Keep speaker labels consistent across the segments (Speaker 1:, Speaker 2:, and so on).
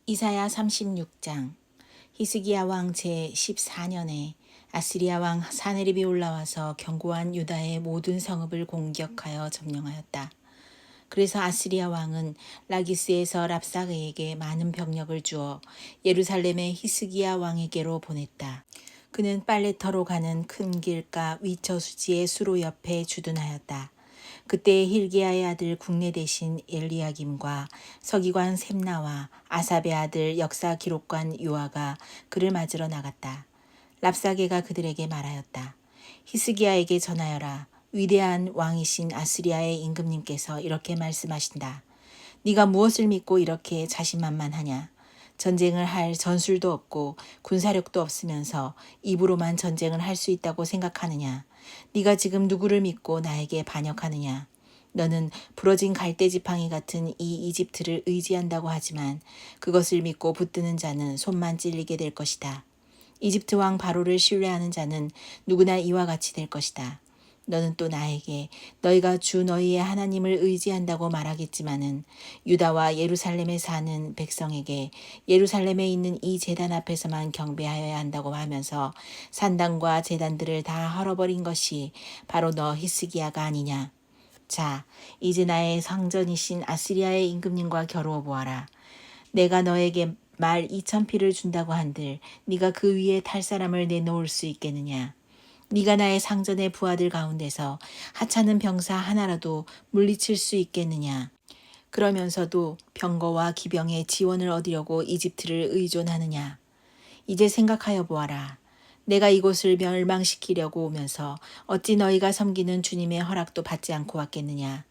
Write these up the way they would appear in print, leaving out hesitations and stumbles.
Speaker 1: 이사야 36장. 히스기야 왕 제14년에 아시리아 왕 사네립이 올라와서 견고한 유다의 모든 성읍을 공격하여 점령하였다. 그래서 아시리아 왕은 라기스에서 랍사게에게 많은 병력을 주어 예루살렘의 히스기야 왕에게로 보냈다. 그는 빨래터로 가는 큰 길가 위처수지의 수로 옆에 주둔하였다. 그때 힐기야의 아들 국내 대신 엘리야김과 서기관 셈나와 아삽의 아들 역사 기록관 요아가 그를 맞으러 나갔다. 랍사게가 그들에게 말하였다. 히스기야에게 전하여라. 위대한 왕이신 아스리아의 임금님께서 이렇게 말씀하신다. 네가 무엇을 믿고 이렇게 자신만만하냐? 전쟁을 할 전술도 없고 군사력도 없으면서 입으로만 전쟁을 할 수 있다고 생각하느냐? 네가 지금 누구를 믿고 나에게 반역하느냐? 너는 부러진 갈대 지팡이 같은 이 이집트를 의지한다고 하지만 그것을 믿고 붙드는 자는 손만 찔리게 될 것이다. 이집트 왕 바로를 신뢰하는 자는 누구나 이와 같이 될 것이다. 너는 또 나에게 너희가 주 너희의 하나님을 의지한다고 말하겠지만은 유다와 예루살렘에 사는 백성에게 예루살렘에 있는 이 제단 앞에서만 경배하여야 한다고 하면서 산당과 제단들을 다 헐어버린 것이 바로 너 히스기야가 아니냐. 자, 이제 나의 상전이신 아시리아의 임금님과 겨루어 보아라. 내가 너에게 말 2,000피를 준다고 한들 네가 그 위에 탈 사람을 내놓을 수 있겠느냐. 네가 나의 상전의 부하들 가운데서 하찮은 병사 하나라도 물리칠 수 있겠느냐. 그러면서도 병거와 기병의 지원을 얻으려고 이집트를 의존하느냐. 이제 생각하여 보아라. 내가 이곳을 멸망시키려고 오면서 어찌 너희가 섬기는 주님의 허락도 받지 않고 왔겠느냐.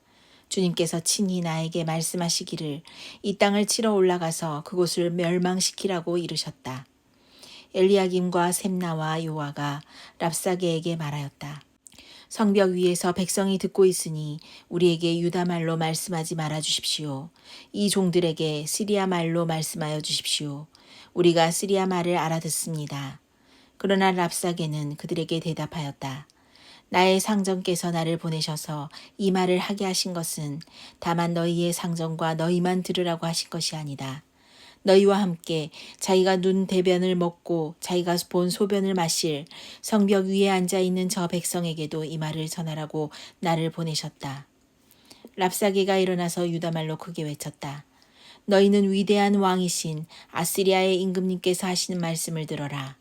Speaker 1: 주님께서 친히 나에게 말씀하시기를 이 땅을 치러 올라가서 그곳을 멸망시키라고 이르셨다. 엘리야김과 셈나와 요아가 랍사게에게 말하였다. 성벽 위에서 백성이 듣고 있으니 우리에게 유다 말로 말씀하지 말아 주십시오. 이 종들에게 시리아 말로 말씀하여 주십시오. 우리가 시리아 말을 알아듣습니다. 그러나 랍사게는 그들에게 대답하였다. 나의 상전께서 나를 보내셔서 이 말을 하게 하신 것은 다만 너희의 상전과 너희만 들으라고 하신 것이 아니다. 너희와 함께 자기가 눈 대변을 먹고 자기가 본 소변을 마실 성벽 위에 앉아 있는 저 백성에게도 이 말을 전하라고 나를 보내셨다. 랍사게가 일어나서 유다말로 크게 외쳤다. 너희는 위대한 왕이신 아시리아의 임금님께서 하시는 말씀을 들어라.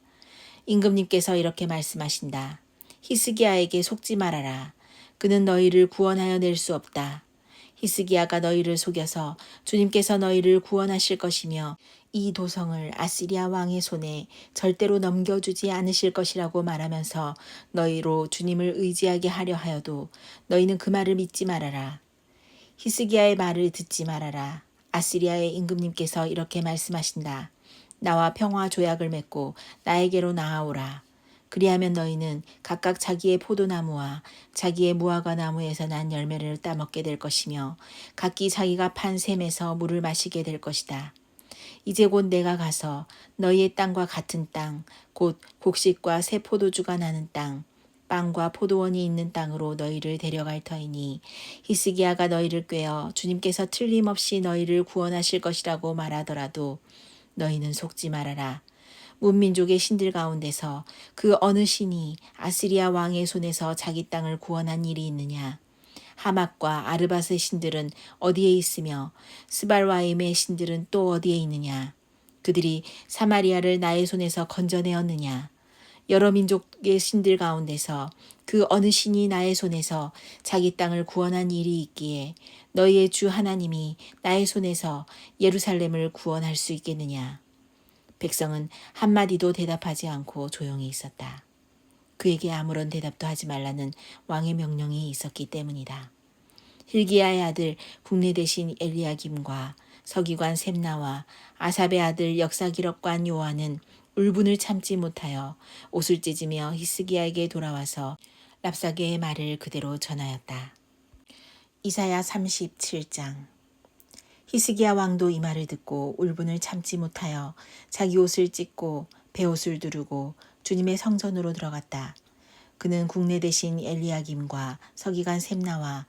Speaker 1: 임금님께서 이렇게 말씀하신다. 히스기야에게 속지 말아라. 그는 너희를 구원하여 낼 수 없다. 히스기야가 너희를 속여서 주님께서 너희를 구원하실 것이며 이 도성을 아시리아 왕의 손에 절대로 넘겨주지 않으실 것이라고 말하면서 너희로 주님을 의지하게 하려 하여도 너희는 그 말을 믿지 말아라. 히스기야의 말을 듣지 말아라. 아시리아의 임금님께서 이렇게 말씀하신다. 나와 평화 조약을 맺고 나에게로 나아오라. 그리하면 너희는 각각 자기의 포도나무와 자기의 무화과 나무에서 난 열매를 따먹게 될 것이며 각기 자기가 판 샘에서 물을 마시게 될 것이다. 이제 곧 내가 가서 너희의 땅과 같은 땅, 곧 곡식과 새 포도주가 나는 땅, 빵과 포도원이 있는 땅으로 너희를 데려갈 터이니 히스기야가 너희를 꾀어 주님께서 틀림없이 너희를 구원하실 것이라고 말하더라도 너희는 속지 말아라. 문민족의 신들 가운데서 그 어느 신이 아시리아 왕의 손에서 자기 땅을 구원한 일이 있느냐. 하맛과 아르밧의 신들은 어디에 있으며 스발와임의 신들은 또 어디에 있느냐. 그들이 사마리아를 나의 손에서 건져내었느냐. 여러 민족의 신들 가운데서 그 어느 신이 나의 손에서 자기 땅을 구원한 일이 있기에 너희의 주 하나님이 나의 손에서 예루살렘을 구원할 수 있겠느냐. 백성은 한마디도 대답하지 않고 조용히 있었다. 그에게 아무런 대답도 하지 말라는 왕의 명령이 있었기 때문이다. 힐기야의 아들 국내 대신 엘리야김과 서기관 셈나와 아삽의 아들 역사기록관 요한은 울분을 참지 못하여 옷을 찢으며 히스기야에게 돌아와서 랍사게의 말을 그대로 전하였다. 이사야 37장. 히스기야 왕도 이 말을 듣고 울분을 참지 못하여 자기 옷을 찢고 베옷을 두르고 주님의 성전으로 들어갔다. 그는 국내 대신 엘리야김과 서기관 셈나와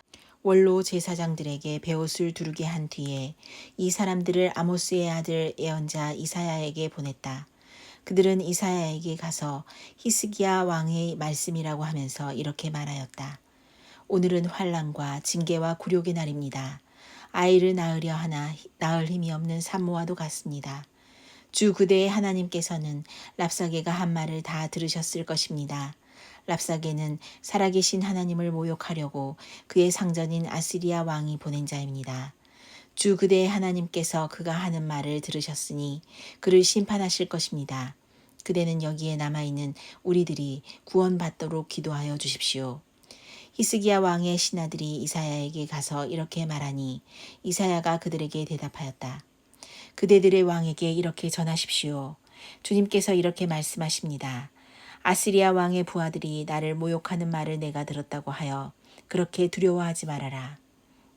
Speaker 1: 원로 제사장들에게 베옷을 두르게 한 뒤에 이 사람들을 아모스의 아들 예언자 이사야에게 보냈다. 그들은 이사야에게 가서 히스기야 왕의 말씀이라고 하면서 이렇게 말하였다. 오늘은 환난과 징계와 굴욕의 날입니다. 아이를 낳으려 하나 낳을 힘이 없는 산모와도 같습니다. 주 그대의 하나님께서는 랍사게가 한 말을 다 들으셨을 것입니다. 랍사게는 살아계신 하나님을 모욕하려고 그의 상전인 아시리아 왕이 보낸 자입니다. 주 그대의 하나님께서 그가 하는 말을 들으셨으니 그를 심판하실 것입니다. 그대는 여기에 남아있는 우리들이 구원받도록 기도하여 주십시오. 히스기야 왕의 신하들이 이사야에게 가서 이렇게 말하니 이사야가 그들에게 대답하였다. 그대들의 왕에게 이렇게 전하십시오. 주님께서 이렇게 말씀하십니다. 아시리아 왕의 부하들이 나를 모욕하는 말을 내가 들었다고 하여 그렇게 두려워하지 말아라.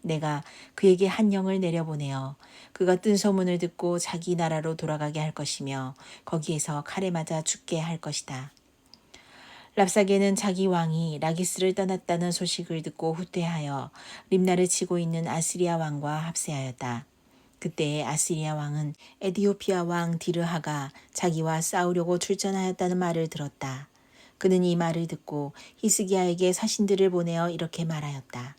Speaker 1: 내가 그에게 한 영을 내려보내어 그가 뜬 소문을 듣고 자기 나라로 돌아가게 할 것이며 거기에서 칼에 맞아 죽게 할 것이다. 랍사게는 자기 왕이 라기스를 떠났다는 소식을 듣고 후퇴하여 림나를 치고 있는 아시리아 왕과 합세하였다. 그때 아시리아 왕은 에디오피아 왕 디르하가 자기와 싸우려고 출전하였다는 말을 들었다. 그는 이 말을 듣고 히스기야에게 사신들을 보내어 이렇게 말하였다.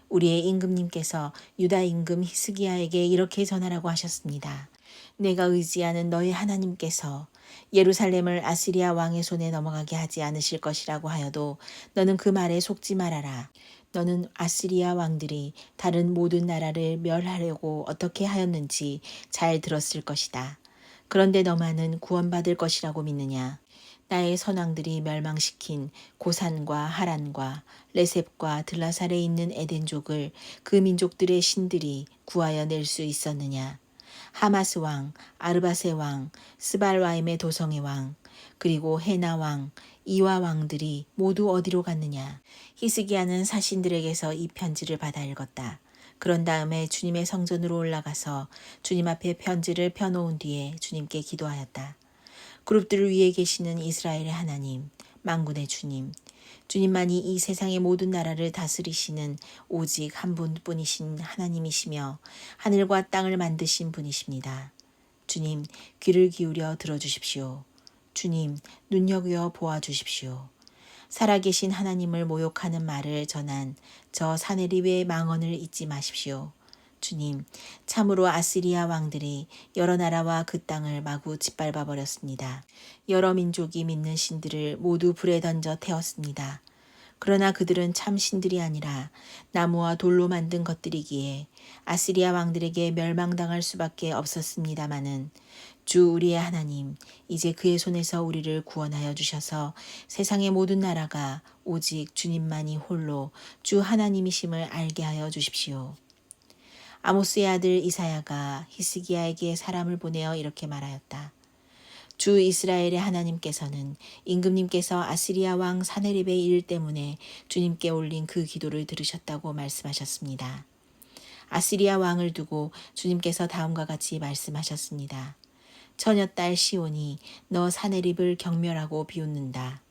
Speaker 1: 우리의 임금님께서 유다 임금 히스기야에게 이렇게 전하라고 하셨습니다. 내가 의지하는 너의 하나님께서 예루살렘을 아시리아 왕의 손에 넘어가게 하지 않으실 것이라고 하여도 너는 그 말에 속지 말아라. 너는 아시리아 왕들이 다른 모든 나라를 멸하려고 어떻게 하였는지 잘 들었을 것이다. 그런데 너만은 구원받을 것이라고 믿느냐? 나의 선왕들이 멸망시킨 고산과 하란과 레셉과 들라살에 있는 에덴족을 그 민족들의 신들이 구하여 낼 수 있었느냐? 하마스 왕, 아르바세 왕, 스발와임의 도성의 왕, 그리고 헤나 왕, 이와 왕들이 모두 어디로 갔느냐? 히스기야는 사신들에게서 이 편지를 받아 읽었다. 그런 다음에 주님의 성전으로 올라가서 주님 앞에 편지를 펴놓은 뒤에 주님께 기도하였다. 그룹들 위에 계시는 이스라엘의 하나님, 만군의 주님, 주님만이 이 세상의 모든 나라를 다스리시는 오직 한 분뿐이신 하나님이시며 하늘과 땅을 만드신 분이십니다. 주님, 귀를 기울여 들어주십시오. 주님, 눈여겨 보아주십시오. 살아계신 하나님을 모욕하는 말을 전한 저 사내립의 망언을 잊지 마십시오. 주님, 참으로 아시리아 왕들이 여러 나라와 그 땅을 마구 짓밟아 버렸습니다. 여러 민족이 믿는 신들을 모두 불에 던져 태웠습니다. 그러나 그들은 참 신들이 아니라 나무와 돌로 만든 것들이기에 아시리아 왕들에게 멸망당할 수밖에 없었습니다마는 주 우리의 하나님, 이제 그의 손에서 우리를 구원하여 주셔서 세상의 모든 나라가 오직 주님만이 홀로 주 하나님이심을 알게 하여 주십시오. 아모스의 아들 이사야가 히스기야에게 사람을 보내어 이렇게 말하였다. 주 이스라엘의 하나님께서는 임금님께서 아시리아 왕 사네립의 일 때문에 주님께 올린 그 기도를 들으셨다고 말씀하셨습니다. 아시리아 왕을 두고 주님께서 다음과 같이 말씀하셨습니다. 처녀딸 시온이 너 사네립을 경멸하고 비웃는다.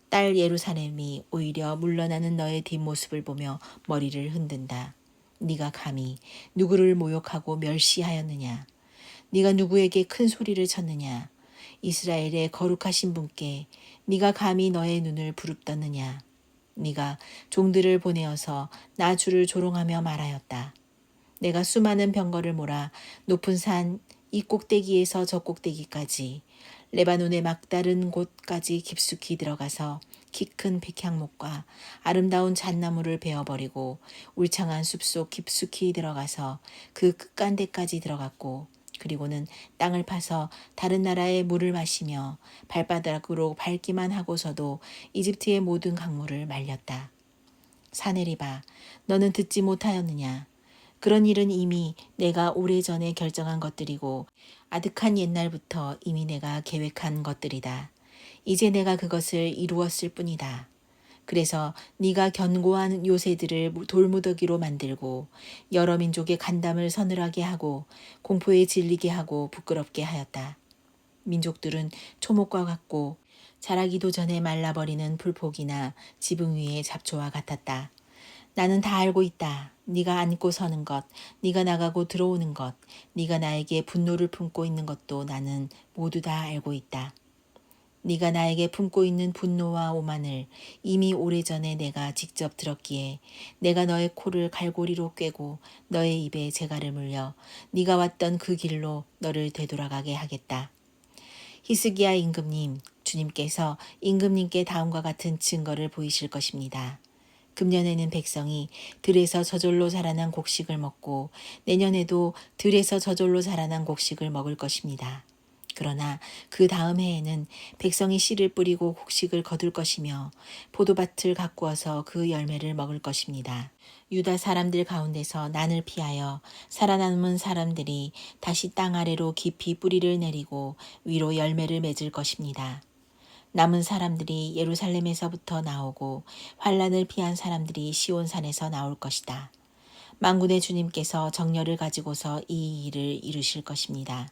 Speaker 1: 딸 예루살렘이 오히려 물러나는 너의 뒷모습을 보며 머리를 흔든다. 네가 감히 누구를 모욕하고 멸시하였느냐? 네가 누구에게 큰 소리를 쳤느냐? 이스라엘의 거룩하신 분께 네가 감히 너의 눈을 부릅떴느냐? 네가 종들을 보내어서 나 주를 조롱하며 말하였다. 내가 수많은 병거를 몰아 높은 산 이 꼭대기에서 저 꼭대기까지 레바논의 막다른 곳까지 깊숙이 들어가서 키 큰 백향목과 아름다운 잣나무를 베어버리고 울창한 숲속 깊숙이 들어가서 그 끝간대까지 들어갔고 그리고는 땅을 파서 다른 나라의 물을 마시며 발바닥으로 밟기만 하고서도 이집트의 모든 강물을 말렸다. 사내리바, 너는 듣지 못하였느냐? 그런 일은 이미 내가 오래전에 결정한 것들이고 아득한 옛날부터 이미 내가 계획한 것들이다. 이제 내가 그것을 이루었을 뿐이다. 그래서 네가 견고한 요새들을 돌무더기로 만들고 여러 민족의 간담을 서늘하게 하고 공포에 질리게 하고 부끄럽게 하였다. 민족들은 초목과 같고 자라기도 전에 말라버리는 풀포기나 지붕 위의 잡초와 같았다. 나는 다 알고 있다. 네가 앉고 서는 것, 네가 나가고 들어오는 것, 네가 나에게 분노를 품고 있는 것도 나는 모두 다 알고 있다. 네가 나에게 품고 있는 분노와 오만을 이미 오래전에 내가 직접 들었기에 내가 너의 코를 갈고리로 꿰고 너의 입에 재갈을 물려 네가 왔던 그 길로 너를 되돌아가게 하겠다. 히스기야 임금님, 주님께서 임금님께 다음과 같은 증거를 보이실 것입니다. 금년에는 백성이 들에서 저절로 자라난 곡식을 먹고 내년에도 들에서 저절로 자라난 곡식을 먹을 것입니다. 그러나 그 다음 해에는 백성이 씨를 뿌리고 곡식을 거둘 것이며 포도밭을 가꾸어서 그 열매를 먹을 것입니다. 유다 사람들 가운데서 난을 피하여 살아남은 사람들이 다시 땅 아래로 깊이 뿌리를 내리고 위로 열매를 맺을 것입니다. 남은 사람들이 예루살렘에서부터 나오고 환란을 피한 사람들이 시온산에서 나올 것이다. 만군의 주님께서 정렬을 가지고서 이 일을 이루실 것입니다.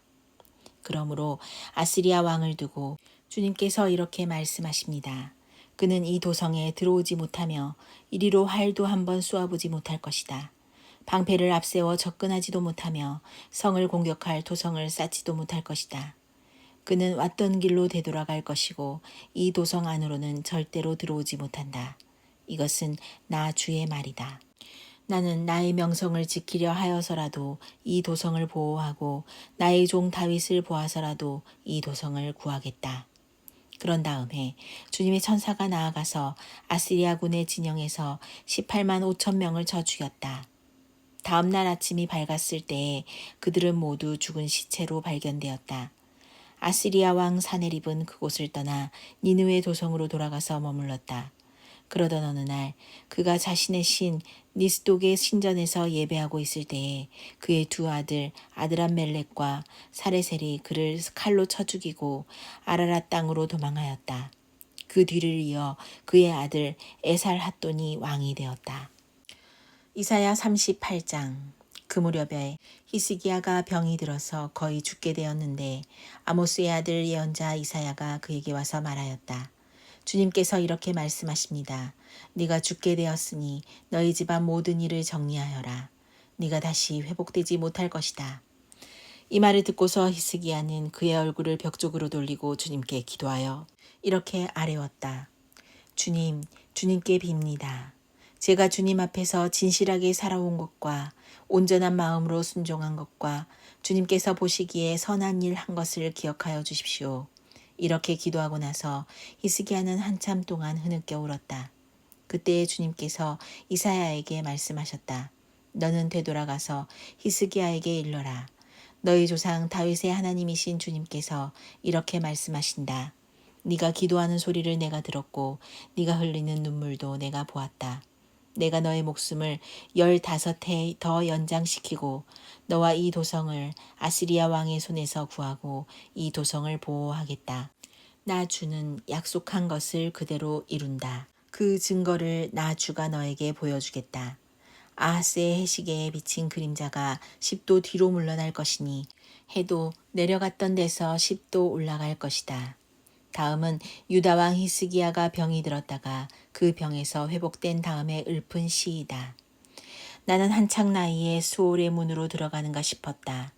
Speaker 1: 그러므로 아시리아 왕을 두고 주님께서 이렇게 말씀하십니다. 그는 이 도성에 들어오지 못하며 이리로 활도 한번 쏘아보지 못할 것이다. 방패를 앞세워 접근하지도 못하며 성을 공격할 도성을 쌓지도 못할 것이다. 그는 왔던 길로 되돌아갈 것이고 이 도성 안으로는 절대로 들어오지 못한다. 이것은 나 주의 말이다. 나는 나의 명성을 지키려 하여서라도 이 도성을 보호하고 나의 종 다윗을 보아서라도 이 도성을 구하겠다. 그런 다음에 주님의 천사가 나아가서 아시리아군의 진영에서 18만 5천 명을 쳐 죽였다. 다음 날 아침이 밝았을 때에 그들은 모두 죽은 시체로 발견되었다. 아시리아 왕 사네립은 그곳을 떠나 니느웨 도성으로 돌아가서 머물렀다. 그러던 어느 날 그가 자신의 신 니스독의 신전에서 예배하고 있을 때에 그의 두 아들 아드람멜렉과 사레셀이 그를 칼로 쳐 죽이고 아라랏 땅으로 도망하였다. 그 뒤를 이어 그의 아들 에살핫돈이 왕이 되었다. 이사야 38장. 그 무렵에 히스기야가 병이 들어서 거의 죽게 되었는데 아모스의 아들 예언자 이사야가 그에게 와서 말하였다. 주님께서 이렇게 말씀하십니다. 네가 죽게 되었으니 너희 집안 모든 일을 정리하여라. 네가 다시 회복되지 못할 것이다. 이 말을 듣고서 히스기야는 그의 얼굴을 벽 쪽으로 돌리고 주님께 기도하여 이렇게 아뢰었다. 주님, 주님께 빕니다. 제가 주님 앞에서 진실하게 살아온 것과 온전한 마음으로 순종한 것과 주님께서 보시기에 선한 일 한 것을 기억하여 주십시오. 이렇게 기도하고 나서 히스기야는 한참 동안 흐느껴 울었다. 그때에 주님께서 이사야에게 말씀하셨다. 너는 되돌아가서 히스기야에게 일러라. 너희 조상 다윗의 하나님이신 주님께서 이렇게 말씀하신다. 네가 기도하는 소리를 내가 들었고 네가 흘리는 눈물도 내가 보았다. 내가 너의 목숨을 15해 더 연장시키고 너와 이 도성을 아시리아 왕의 손에서 구하고 이 도성을 보호하겠다. 나 주는 약속한 것을 그대로 이룬다. 그 증거를 나 주가 너에게 보여주겠다. 아하스의 해시계에 비친 그림자가 10도 뒤로 물러날 것이니 해도 내려갔던 데서 10도 올라갈 것이다. 다음은 유다 왕 히스기야가 병이 들었다가 그 병에서 회복된 다음에 읊은 시이다. 나는 한창 나이에 수올의 문으로 들어가는가 싶었다.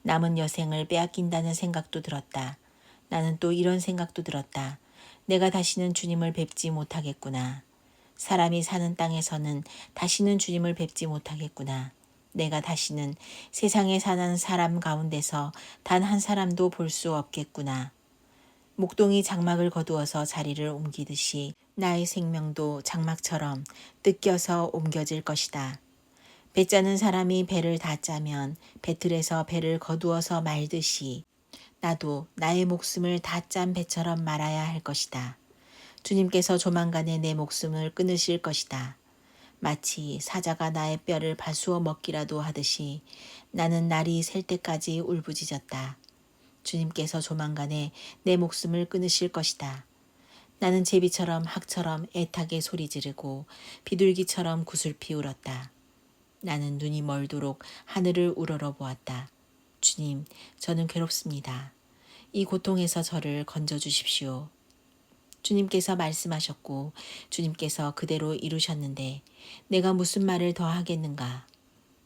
Speaker 1: 남은 여생을 빼앗긴다는 생각도 들었다. 나는 또 이런 생각도 들었다. 내가 다시는 주님을 뵙지 못하겠구나. 사람이 사는 땅에서는 다시는 주님을 뵙지 못하겠구나. 내가 다시는 세상에 사는 사람 가운데서 단 한 사람도 볼 수 없겠구나. 목동이 장막을 거두어서 자리를 옮기듯이 나의 생명도 장막처럼 뜯겨서 옮겨질 것이다. 배 짜는 사람이 배를 다 짜면 배틀에서 배를 거두어서 말듯이 나도 나의 목숨을 다 짠 배처럼 말아야 할 것이다. 주님께서 조만간에 내 목숨을 끊으실 것이다. 마치 사자가 나의 뼈를 파수어 먹기라도 하듯이 나는 날이 셀 때까지 울부짖었다. 주님께서 조만간에 내 목숨을 끊으실 것이다. 나는 제비처럼 학처럼 애타게 소리 지르고 비둘기처럼 구슬피 울었다. 나는 눈이 멀도록 하늘을 우러러 보았다. 주님, 저는 괴롭습니다. 이 고통에서 저를 건져 주십시오. 주님께서 말씀하셨고 주님께서 그대로 이루셨는데 내가 무슨 말을 더 하겠는가?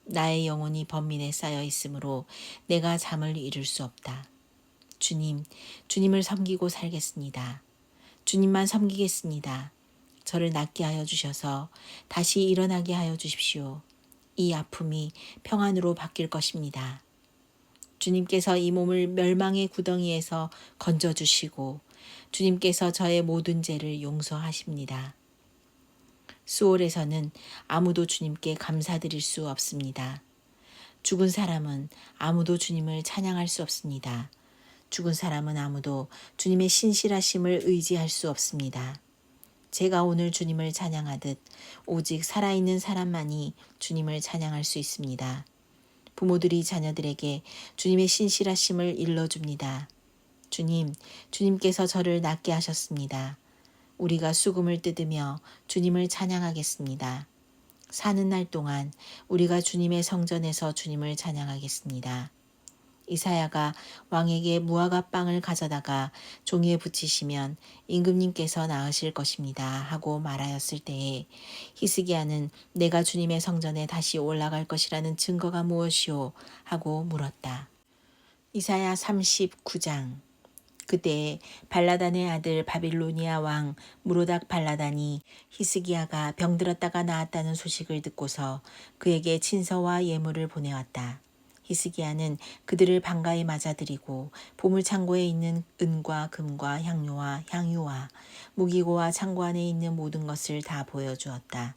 Speaker 1: 나의 영혼이 번민에 쌓여 있으므로 내가 잠을 이룰 수 없다. 주님, 주님을 섬기고 살겠습니다. 주님만 섬기겠습니다. 저를 낫게 하여 주셔서 다시 일어나게 하여 주십시오. 이 아픔이 평안으로 바뀔 것입니다. 주님께서 이 몸을 멸망의 구덩이에서 건져주시고 주님께서 저의 모든 죄를 용서하십니다. 수월에서는 아무도 주님께 감사드릴 수 없습니다. 죽은 사람은 아무도 주님을 찬양할 수 없습니다. 죽은 사람은 아무도 주님의 신실하심을 의지할 수 없습니다. 제가 오늘 주님을 찬양하듯 오직 살아있는 사람만이 주님을 찬양할 수 있습니다. 부모들이 자녀들에게 주님의 신실하심을 일러줍니다. 주님, 주님께서 저를 낫게 하셨습니다. 우리가 수금을 뜯으며 주님을 찬양하겠습니다. 사는 날 동안 우리가 주님의 성전에서 주님을 찬양하겠습니다. 이사야가 왕에게 무화과 빵을 가져다가 종이에 붙이시면 임금님께서 나으실 것입니다 하고 말하였을 때에 히스기야는 내가 주님의 성전에 다시 올라갈 것이라는 증거가 무엇이오 하고 물었다. 이사야 39장. 그때 발라단의 아들 바빌로니아 왕 무로닥 발라단이 히스기야가 병들었다가 나았다는 소식을 듣고서 그에게 친서와 예물을 보내왔다. 히스기야는 그들을 반가이 맞아들이고 보물창고에 있는 은과 금과 향료와 향유와 무기고와 창고 안에 있는 모든 것을 다 보여주었다.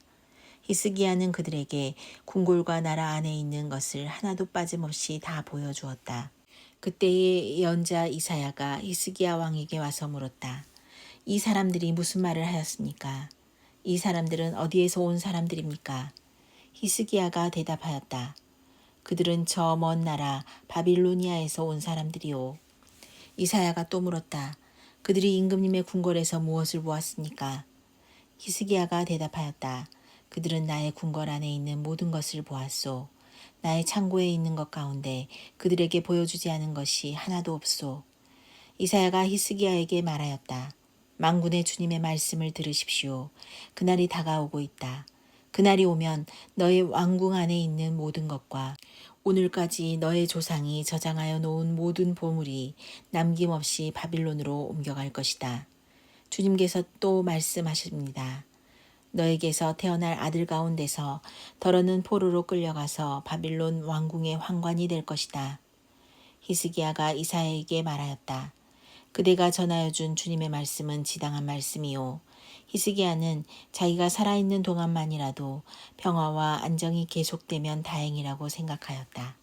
Speaker 1: 히스기야는 그들에게 궁궐과 나라 안에 있는 것을 하나도 빠짐없이 다 보여주었다. 그때의 예언자 이사야가 히스기야 왕에게 와서 물었다. 이 사람들이 무슨 말을 하였습니까? 이 사람들은 어디에서 온 사람들입니까? 히스기야가 대답하였다. 그들은 저 먼 나라 바빌로니아에서 온 사람들이오. 이사야가 또 물었다. 그들이 임금님의 궁궐에서 무엇을 보았습니까? 히스기야가 대답하였다. 그들은 나의 궁궐 안에 있는 모든 것을 보았소. 나의 창고에 있는 것 가운데 그들에게 보여주지 않은 것이 하나도 없소. 이사야가 히스기야에게 말하였다. 만군의 주님의 말씀을 들으십시오. 그날이 다가오고 있다. 그날이 오면 너의 왕궁 안에 있는 모든 것과 오늘까지 너의 조상이 저장하여 놓은 모든 보물이 남김없이 바빌론으로 옮겨갈 것이다. 주님께서 또 말씀하십니다. 너에게서 태어날 아들 가운데서 더러는 포로로 끌려가서 바빌론 왕궁의 환관이 될 것이다. 히스기야가 이사야에게 말하였다. 그대가 전하여 준 주님의 말씀은 지당한 말씀이요. 히스기야는 자기가 살아있는 동안만이라도 평화와 안정이 계속되면 다행이라고 생각하였다.